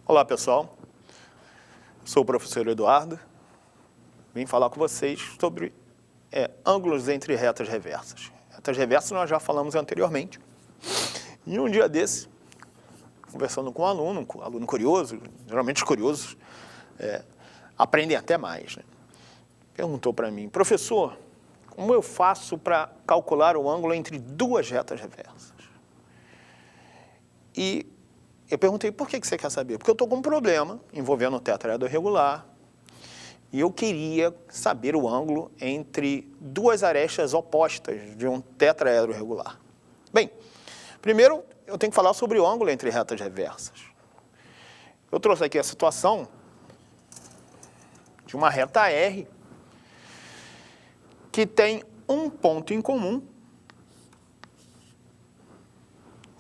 Olá pessoal, sou o professor Eduardo, vim falar com vocês sobre ângulos entre retas reversas. Retas reversas nós já falamos anteriormente. E um dia desse, conversando com um aluno curioso, geralmente os curiosos aprendem até mais, né? Perguntou para mim: professor, como eu faço para calcular o ângulo entre duas retas reversas? E eu perguntei: por que você quer saber? Porque eu estou com um problema envolvendo um tetraedro regular e eu queria saber o ângulo entre duas arestas opostas de um tetraedro regular. Bem, primeiro eu tenho que falar sobre o ângulo entre retas reversas. Eu trouxe aqui a situação de uma reta R que tem um ponto em comum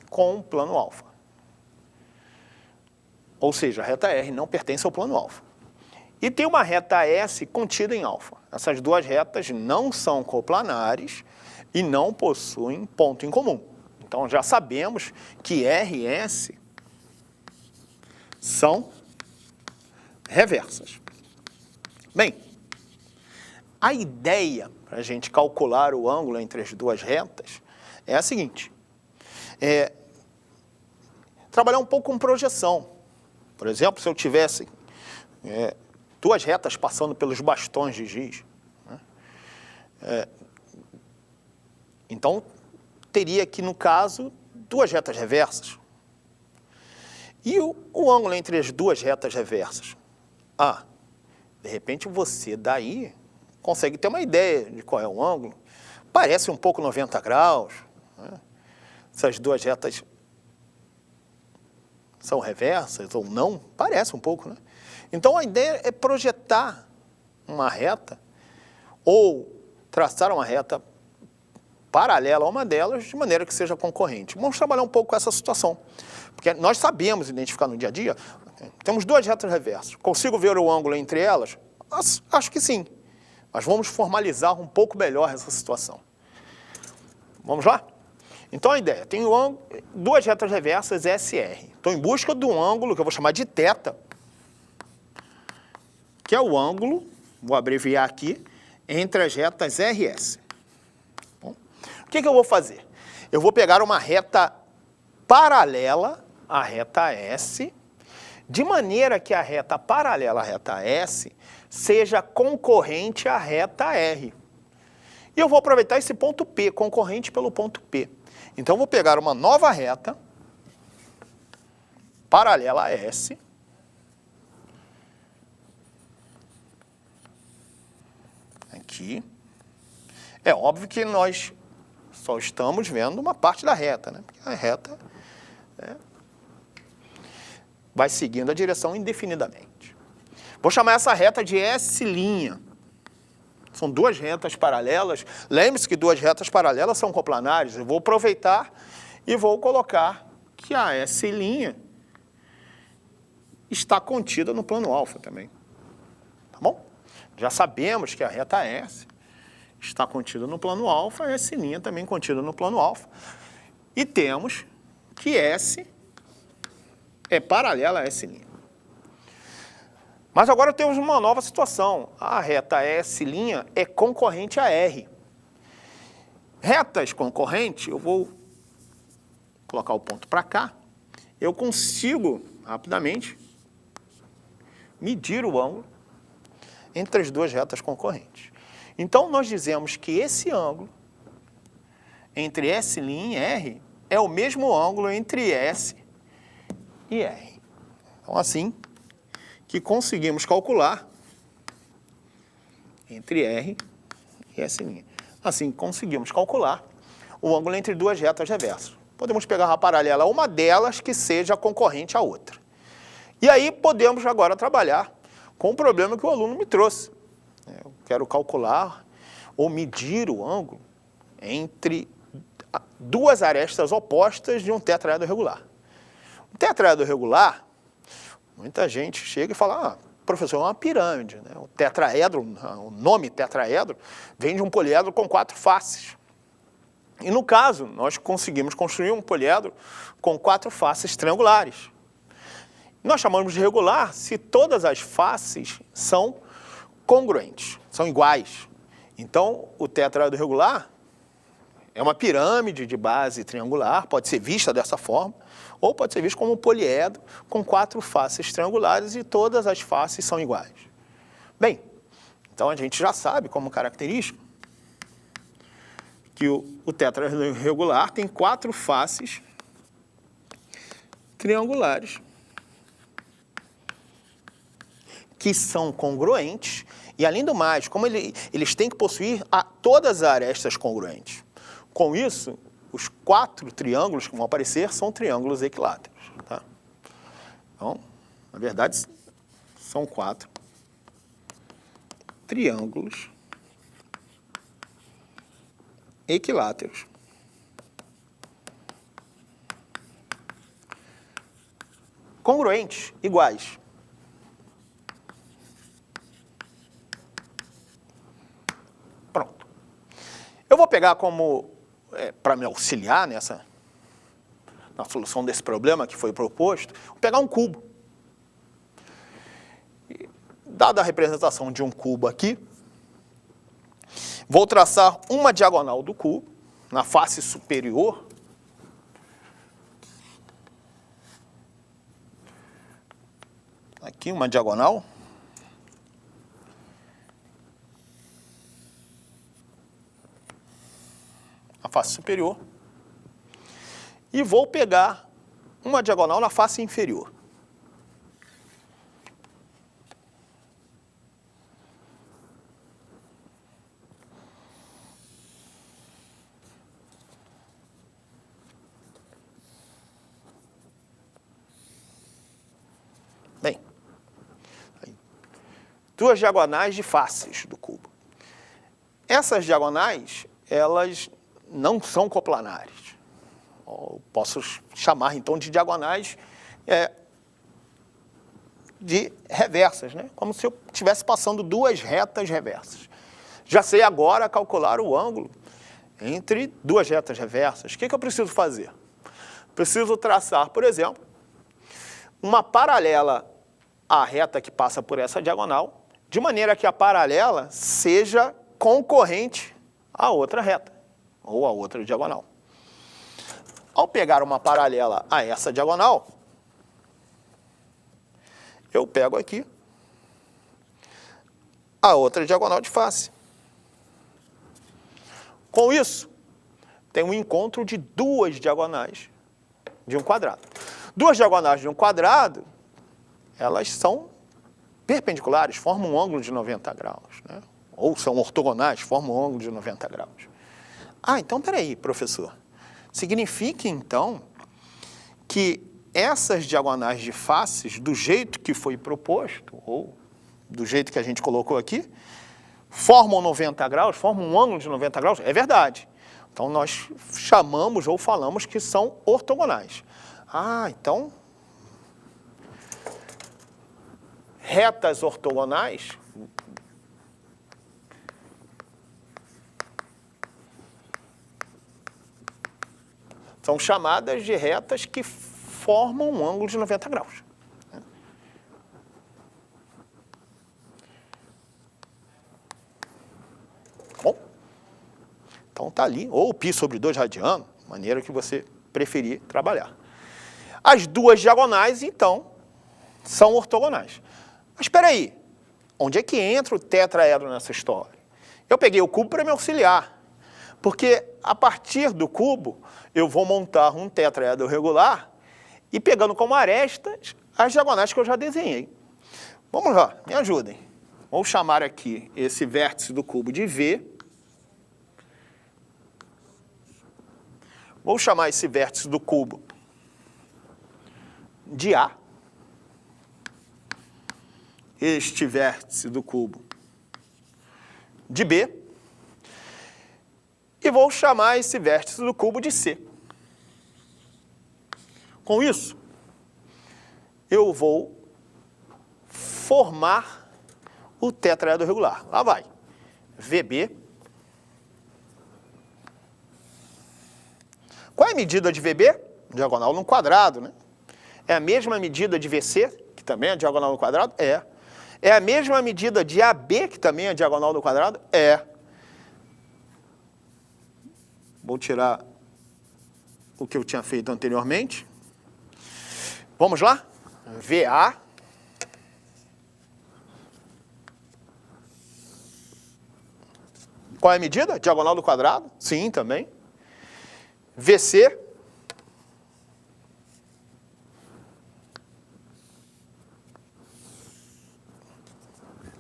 com o plano alfa. Ou seja, a reta R não pertence ao plano alfa. E tem uma reta S contida em alfa. Essas duas retas não são coplanares e não possuem ponto em comum. Então já sabemos que R e S são reversas. Bem, a ideia para a gente calcular o ângulo entre as duas retas é a seguinte: trabalhar um pouco com projeção. Por exemplo, se eu tivesse duas retas passando pelos bastões de giz, né? Então, teria aqui, no caso, duas retas reversas. E o ângulo entre as duas retas reversas? De repente você daí consegue ter uma ideia de qual é o ângulo. Parece um pouco 90 graus, né? Essas duas retas são reversas ou não? Parece um pouco, né? Então a ideia é projetar uma reta ou traçar uma reta paralela a uma delas de maneira que seja concorrente. Vamos trabalhar um pouco com essa situação, porque nós sabemos identificar no dia a dia. Temos duas retas reversas. Consigo ver o ângulo entre elas? Acho que sim. Mas vamos formalizar um pouco melhor essa situação. Vamos lá? Então a ideia, tenho duas retas reversas SR. Estou em busca de um ângulo que eu vou chamar de θ, que é o ângulo, vou abreviar aqui, entre as retas RS. Bom, o que eu vou fazer? Eu vou pegar uma reta paralela à reta S, de maneira que a reta paralela à reta S seja concorrente à reta R. E eu vou aproveitar esse ponto P, concorrente pelo ponto P. Então, eu vou pegar uma nova reta paralela a S, aqui. É óbvio que nós só estamos vendo uma parte da reta, né? Porque a reta vai seguindo a direção indefinidamente. Vou chamar essa reta de S'. São duas retas paralelas. Lembre-se que duas retas paralelas são coplanares. Eu vou aproveitar e vou colocar que a S' está contida no plano alfa também. Tá bom? Já sabemos que a reta S está contida no plano alfa, a S' também contida no plano alfa. E temos que S é paralela a S'. Mas agora temos uma nova situação. A reta S' é concorrente a R. Retas concorrentes, eu vou colocar o ponto para cá, eu consigo rapidamente medir o ângulo entre as duas retas concorrentes. Então, nós dizemos que esse ângulo entre S' e R é o mesmo ângulo entre S e R. Então, assim que conseguimos calcular entre R e S'. Assim, conseguimos calcular o ângulo entre duas retas reversas. Podemos pegar a paralela a uma delas que seja concorrente à outra. E aí podemos agora trabalhar com o problema que o aluno me trouxe. Eu quero calcular ou medir o ângulo entre duas arestas opostas de um tetraedro regular. O tetraedro regular, muita gente chega e fala: professor, é uma pirâmide, né? O tetraedro, o nome tetraedro, vem de um poliedro com 4 faces. E no caso, nós conseguimos construir um poliedro com 4 faces triangulares. Nós chamamos de regular se todas as faces são congruentes, são iguais. Então, o tetraedro regular é uma pirâmide de base triangular, pode ser vista dessa forma, ou pode ser visto como um poliedro com 4 faces triangulares e todas as faces são iguais. Bem, então a gente já sabe como característica que o tetraedro regular tem 4 faces triangulares que são congruentes e, além do mais, como eles têm que possuir todas as arestas congruentes. Com isso, os 4 triângulos que vão aparecer são triângulos equiláteros. Tá? Então, na verdade, são 4 triângulos equiláteros. Congruentes, iguais. Pronto. Eu vou pegar como, para me auxiliar na solução desse problema que foi proposto, vou pegar um cubo. Dada a representação de um cubo aqui, vou traçar uma diagonal do cubo, na face superior. Aqui uma diagonal. Na face superior. E vou pegar uma diagonal na face inferior. Bem, duas diagonais de faces do cubo. Essas diagonais, elas não são coplanares. Eu posso chamar, então, de diagonais de reversas, né? Como se eu estivesse passando duas retas reversas. Já sei agora calcular o ângulo entre duas retas reversas. O que eu preciso fazer? Preciso traçar, por exemplo, uma paralela à reta que passa por essa diagonal, de maneira que a paralela seja concorrente à outra reta, ou à outra diagonal. Ao pegar uma paralela a essa diagonal, eu pego aqui a outra diagonal de face. Com isso, tem um encontro de duas diagonais de um quadrado. Duas diagonais de um quadrado, elas são perpendiculares, formam um ângulo de 90 graus, né? Ou são ortogonais, formam um ângulo de 90 graus. Ah, então, peraí, professor. Significa, então, que essas diagonais de faces, do jeito que foi proposto, ou do jeito que a gente colocou aqui, formam 90 graus, formam um ângulo de 90 graus? É verdade. Então, nós chamamos ou falamos que são ortogonais. Ah, então, retas ortogonais são chamadas de retas que formam um ângulo de 90 graus. Bom, então está ali, ou π sobre 2 radiano, maneira que você preferir trabalhar. As duas diagonais, então, são ortogonais. Mas espera aí, onde é que entra o tetraedro nessa história? Eu peguei o cubo para me auxiliar, porque a partir do cubo eu vou montar um tetraedro regular e pegando como arestas as diagonais que eu já desenhei. Vamos lá, me ajudem. Vou chamar aqui esse vértice do cubo de V. Vou chamar esse vértice do cubo de A. Este vértice do cubo de B. E vou chamar esse vértice do cubo de C. Com isso, eu vou formar o tetraedro regular. Lá vai. VB. Qual é a medida de VB? Diagonal num quadrado, né? É a mesma medida de VC? também é diagonal do quadrado? É. É a mesma medida de AB, que também é diagonal do quadrado? É. Vou tirar o que eu tinha feito anteriormente. Vamos lá? VA. Qual é a medida? Diagonal do quadrado? Sim, também. VC.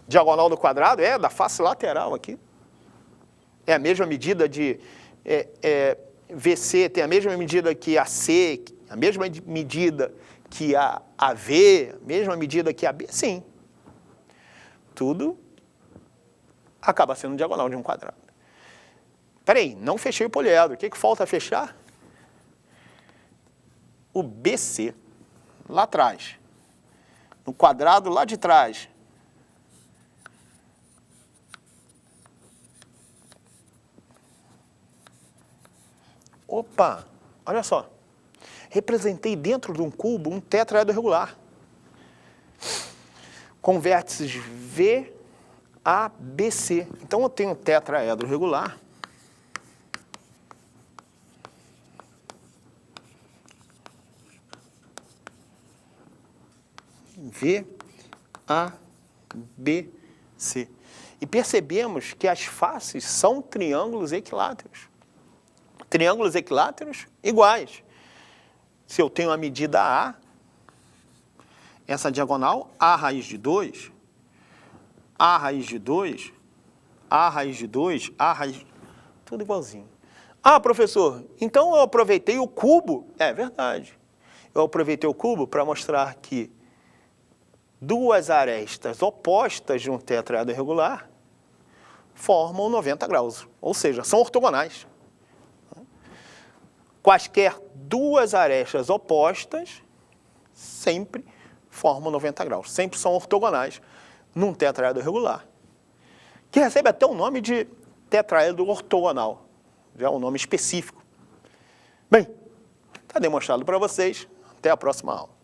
Diagonal do quadrado? É, da face lateral aqui. É a mesma medida de... VC tem a mesma medida que AC, a mesma medida que a AV, a mesma medida que a AB? Sim. Tudo acaba sendo diagonal de um quadrado. Espera aí, não fechei o poliedro. O que falta fechar? O BC, lá atrás. No quadrado lá de trás. Opa, olha só. Representei dentro de um cubo um tetraedro regular. Com vértices V, A, B, C. Então eu tenho um tetraedro regular. V, A, B, C. E percebemos que as faces são triângulos equiláteros. Triângulos equiláteros iguais. Se eu tenho a medida A, essa diagonal, A raiz de 2, A raiz de 2, A raiz de 2, A raiz... Tudo igualzinho. Ah, professor, então eu aproveitei o cubo. É verdade. Eu aproveitei o cubo para mostrar que duas arestas opostas de um tetraedro regular formam 90 graus. Ou seja, são ortogonais. Quaisquer duas arestas opostas sempre formam 90 graus. Sempre são ortogonais num tetraedro regular. Que recebe até o nome de tetraedro ortogonal. Já é um nome específico. Bem, está demonstrado para vocês. Até a próxima aula.